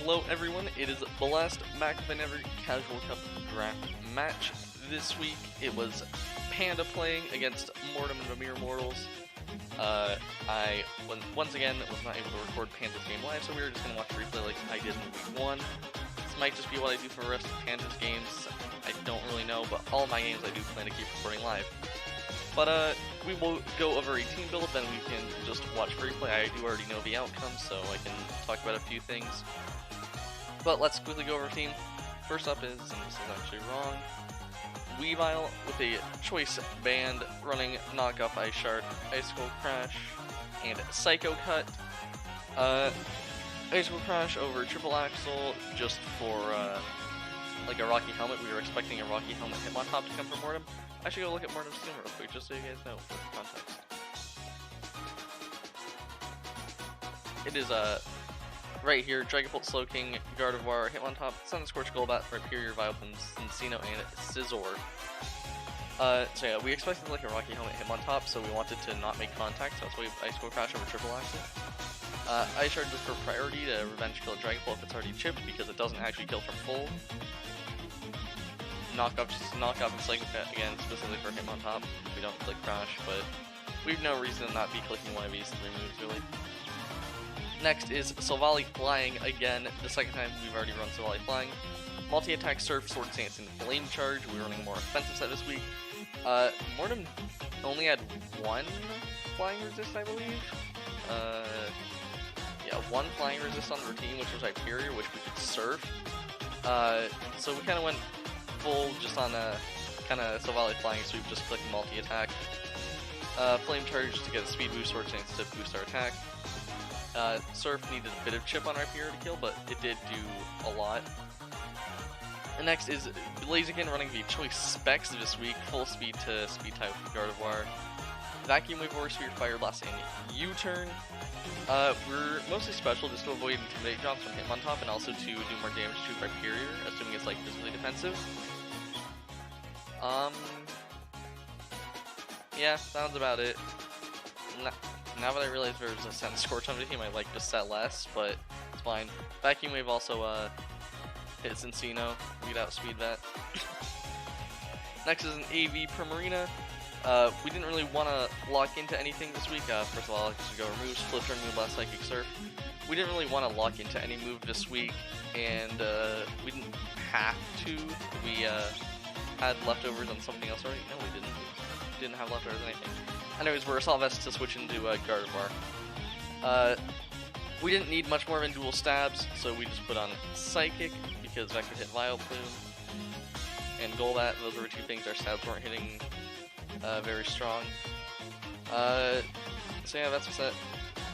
Hello everyone, it is the last back of another Casual Cup draft match. This week it was Panda playing against Mortem and the Mere Mortals. I once again was not able to record Panda's game live, so we were just going to watch a replay like I did in week 1. This might just be what I do for the rest of Panda's games, I don't really know, but all my games I do plan to keep recording live. But we will go over a team build, then we can just watch replay. I do already know the outcome, so I can talk about a few things. But let's quickly go over team. First up is, and this is actually wrong, Weavile with a choice band running Knockoff Ice Shard, Icicle Crash, and Psycho Cut. Icicle Crash over Triple Axle just for like a Rocky Helmet. We were expecting a Rocky Helmet Hitmontop to come from Mortem. I should go look at Mortem's team real quick just so you guys know for context. It is right here, Dragapult, Slowking, Gardevoir, Hitmontop, Sun Scorch, Golbat, Rhyperior, Vileplume, Cinccino, and Scizor. So yeah, we expected like a Rocky Helmet Hitmontop, so we wanted to not make contact, so that's why we Icicle Crash over Triple Axle. Ice Shard just for priority to revenge kill a Dragapult if it's already chipped, because it doesn't actually kill from full. Knockoff, just knockoff and Psycho Cut again, specifically for Hitmontop. We don't click Crash, but we have no reason to not be clicking one of these 3 moves really. Next is Silvally Flying again, the second time we've already run Silvally Flying. Multi-attack, Surf, Sword Stance, and Flame Charge. We're running a more offensive set this week. Mortem only had 1 Flying Resist, I believe. Yeah, 1 Flying Resist on the routine, which was Rhyperior, which we could Surf. So we kind of went full just on a kind of Silvally Flying sweep, just clicking multi-attack. Flame Charge to get a speed boost, Sword Stance to boost our attack. Surf needed a bit of chip on Rhyperior to kill, but it did do a lot. And next is Blaziken running the choice specs this week, full speed to speed type with Gardevoir. Vacuum Wave, Aura Sphere, Fire Blast, and U-Turn. We're mostly special just to avoid Intimidate drops from Hitmontop and also to do more damage to Rhyperior, assuming it's like physically defensive. Yeah, sounds about it. Now that I realize there's a Sun Scorch on the team, I like to set less, but it's fine. Vacuum Wave also hit Cinccino, we could outspeed that. Next is an AV Primarina. We didn't really want to lock into anything this week. First of all, just go remove Split Turn, Moonblast, Psychic Surf. We didn't really want to lock into any move this week, and we didn't have to. We had leftovers on something else already. No, we didn't. We didn't have leftovers on anything. Anyways, we're Assault Vest to switch into Gardevoir. We didn't need much more than dual stabs, so we just put on Psychic, because that could hit Vileplume and Golbat. Those were 2 things our stabs weren't hitting very strong. So yeah, that's what's that.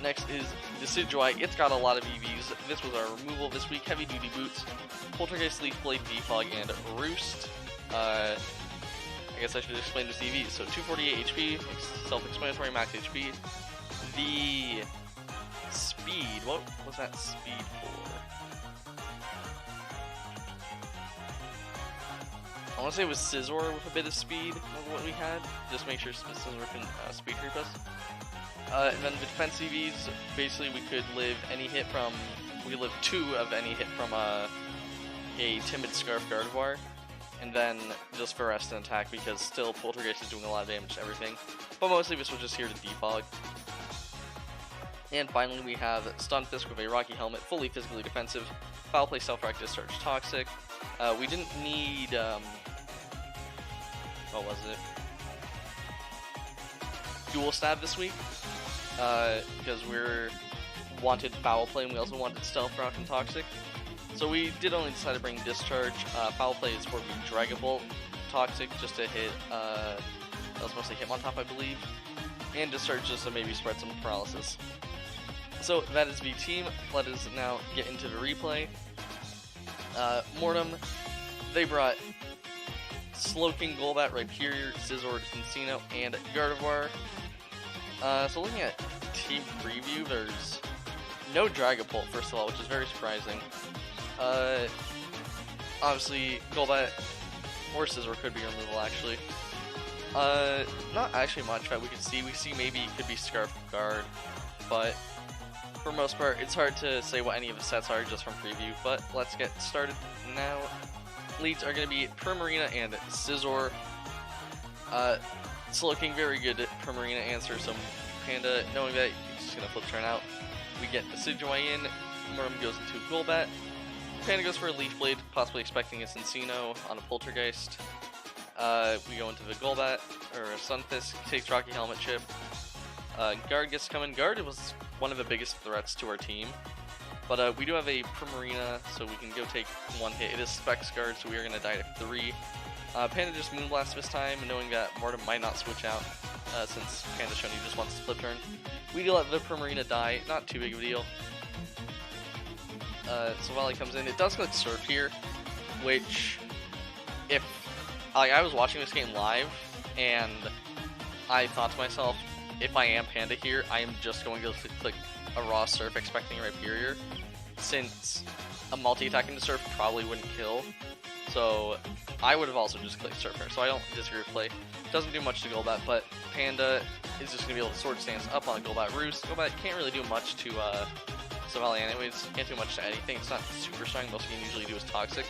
Next is Decidueye. It's got a lot of EVs. This was our removal this week. Heavy Duty Boots, Poltergeist, Leaf Blade, Defog, and Roost. I guess I should explain this EV. So 248 HP, self-explanatory, max HP. The speed, what was that speed for? I want to say it was Scizor with a bit of speed, what we had. Just make sure Scizor can speed creep us. And then the defense EVs, basically we could live any hit from, we could live 2 of any hit from a Timid Scarf Gardevoir. And then just for rest and attack, because still Poltergeist is doing a lot of damage to everything. But mostly this was just here to defog. And finally we have Stunfisk with a Rocky Helmet, fully physically defensive. Foul Play, Self-Rack, Discharge, Toxic. We didn't need, what was it? Dual Stab this week, because we're wanted Foul Play and we also wanted Stealth Rock and Toxic. So we did only decide to bring Discharge. Foul Play is for the Dragapult, Toxic just to hit, that was mostly Hitmontop I believe, and Discharge just to maybe spread some paralysis. So that is the team. Let us now get into the replay. Mortem, they brought Slowking, Golbat, Rhyperior, Scizor, Cinccino, and Gardevoir. So looking at team preview, there's no Dragapult first of all, which is very surprising. Obviously Golbat or Scizor could be removal actually. Not actually much that we can see. We see maybe it could be Scarf Guard, but for the most part. It's hard to say what any of the sets are just from preview, but let's get started now. Leads are going to be Primarina and Scizor. It's looking very good at Primarina answer, so Panda, knowing that, he's just going to flip turn out. We get Decidueye in, Mortem goes into Golbat. Panda goes for a Leaf Blade, possibly expecting a Cincino on a Poltergeist. We go into the Golbat, or Sunfisk, takes Rocky Helmet Chip. Guard gets to come in. Guard was one of the biggest threats to our team. But we do have a Primarina, so we can go take one hit. It is Specs Guard, so we are going to die to 3. Panda just Moonblast this time, knowing that Mortem might not switch out, since Panda's shown he just wants to flip turn. We do let the Primarina die, not too big of a deal. So while he comes in, it does click Surf here, which, if I was watching this game live, and I thought to myself, if I am Panda here, I am just going to click a raw Surf expecting Rhyperior, since a multi-attack into Surf probably wouldn't kill. So I would have also just clicked Surf here, so I don't disagree with play. Doesn't do much to Golbat, but Panda is just going to be able to Sword Stance up on Golbat Roost. Golbat can't really do much to Savali anyways, can't do much to anything. It's not super strong, most you can usually do is Toxic.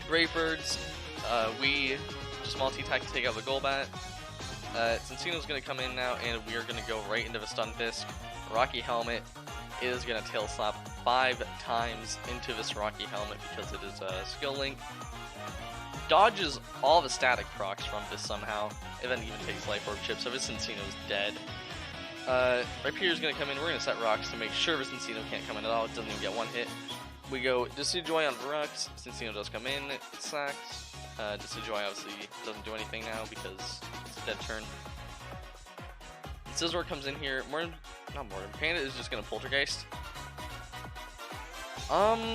Brave Birds, we just multi-attack to take out the Golbat. Cincino's going to come in now, and we are going to go right into the Stunfisk. Rocky Helmet is going to Tail Slap 5 times into this Rocky Helmet because it is a skill link. Dodges all the static procs from this somehow, and then even takes Life Orb Chip, so this Cincino's dead. Rhyperior's going to come in. We're going to set rocks to make sure this Cincino can't come in at all. It doesn't even get one hit. We go Decidueye on rocks. Cincino does come in. It sacks. Decidueye obviously doesn't do anything now because it's a dead turn. Scizor comes in here. Panda is just going to Poltergeist. I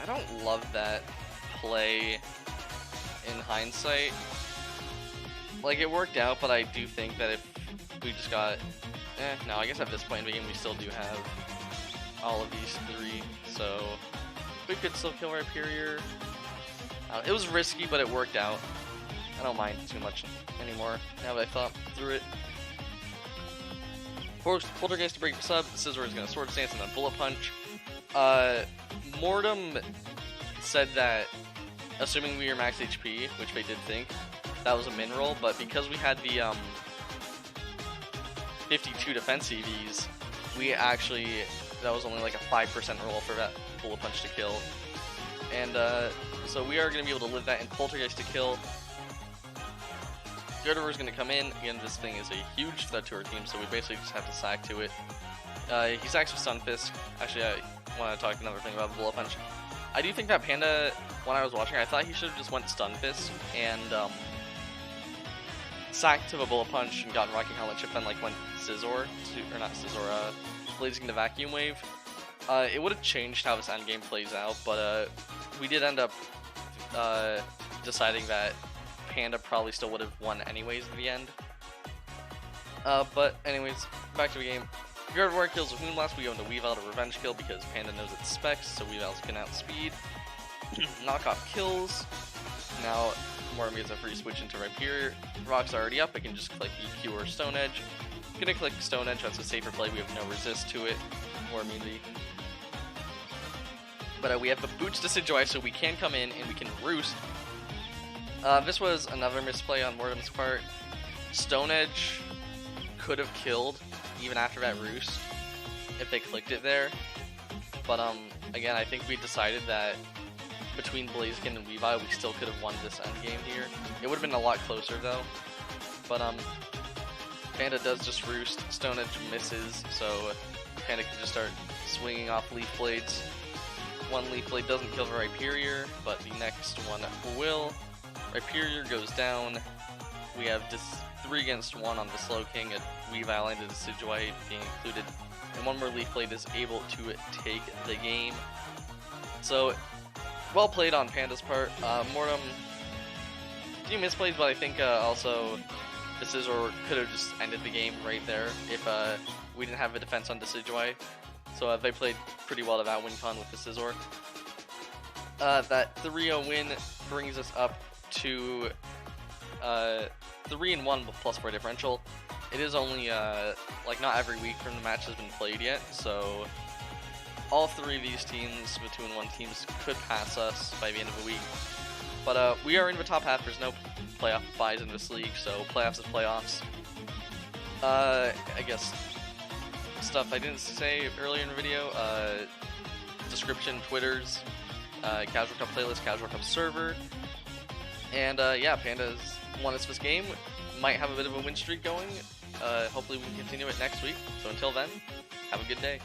don't love that play in hindsight. Like, it worked out, but I do think that if we just got... no, I guess at this point in the game we still do have all of these 3, so we could still kill Rhyperior. It was risky, but it worked out. I don't mind too much anymore, now that I thought through it. Poltergeist to break the sub, Scizor is going to Sword Stance and then Bullet Punch. Mortem said that, assuming we were max HP, which they did think, that was a min roll, but because we had the 52 defense EVs, we actually, that was only like a 5% roll for that Bullet Punch to kill. And so we are going to be able to live that in Poltergeist to kill. Gardevoir is going to come in. Again, this thing is a huge threat to our team, so we basically just have to sack to it. He sacks with Stunfisk. Actually, I want to talk another thing about the Bullet Punch. I do think that Panda, when I was watching, I thought he should have just went Stunfisk and sacked to the Bullet Punch and gotten Rocky Helmet Chip, then like went Scizor to, or not Scizor, Blazing the Vacuum Wave. It would have changed how this endgame plays out, but we did end up deciding that Panda probably still would have won anyways at the end. But anyways, back to the game. Gardevoir kills with Moonblast. We go into Weavile to revenge kill because Panda knows it's Specs, so Weavile's can outspeed. Knockoff kills. Now Mortem gets a free switch into Rhyperior. Rock's already up. I can just click EQ or Stone Edge. Gonna click Stone Edge. That's a safer play. We have no resist to it or immunity. But we have the Boots Decidueye, so we can come in and we can Roost. This was another misplay on Mortem's part. Stone Edge could have killed even after that Roost if they clicked it there. But again, I think we decided that between Blaziken and Weavile, we still could have won this endgame here. It would have been a lot closer though. But Panda does just Roost. Stone Edge misses, so Panda can just start swinging off Leaf Blades. One Leaf Blade doesn't kill the Rhyperior, but the next one will. Rhyperior goes down. We have just 3 against 1 on the Slow King, a Weavile and a Decidueye being included, and one more Leaf Blade is able to take the game. So, well played on Panda's part. Mortem, a few misplays, but I think also the Scizor could have just ended the game right there if we didn't have a defense on Decidueye. So they played pretty well to that win con with the Scizor. That 3-0 win brings us up to 3-1 with +4 differential. it is only like not every week from the match has been played yet, so all three of these teams, the 2-1 teams, could pass us by the end of the week. But we are in the top half. There's no playoff buys in this league, so playoffs is playoffs. I guess stuff I didn't say earlier in the video. Description, Twitters, Casual Cup playlist, Casual Cup server, and yeah, Panda's won us this game. Might have a bit of a win streak going. Hopefully we can continue it next week. So until then, have a good day.